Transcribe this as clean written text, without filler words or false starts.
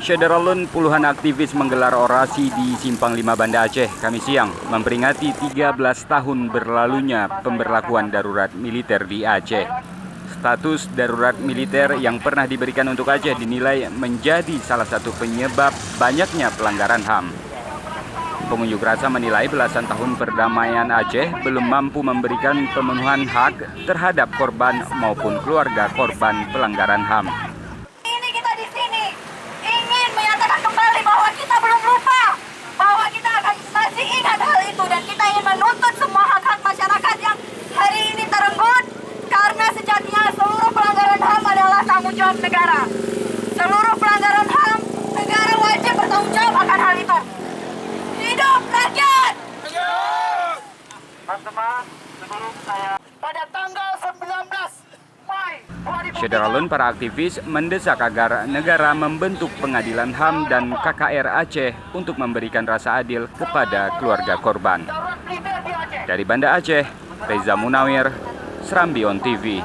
Syederalun puluhan aktivis menggelar orasi di Simpang 5 Banda Aceh Kamis siang memperingati 13 tahun berlalunya pemberlakuan darurat militer di Aceh. Status darurat militer yang pernah diberikan untuk Aceh dinilai menjadi salah satu penyebab banyaknya pelanggaran HAM. Pengunjuk rasa menilai belasan tahun perdamaian Aceh belum mampu memberikan pemenuhan hak terhadap korban maupun keluarga korban pelanggaran HAM. Bahwa kita belum lupa, bahwa kita akan masih ingat hal itu, dan kita ingin menuntut semua hak-hak masyarakat yang hari ini terenggut, karena sejatinya seluruh pelanggaran HAM adalah tanggung jawab negara. Seluruh pelanggaran HAM, negara wajib bertanggung jawab akan hal itu. Hidup rakyat! Teman-teman, sebelum saya pada tanggal 19 Syederalun para aktivis mendesak agar negara membentuk pengadilan HAM dan KKR Aceh untuk memberikan rasa adil kepada keluarga korban. Dari Banda Aceh, Reza Munawir, Serambi On TV.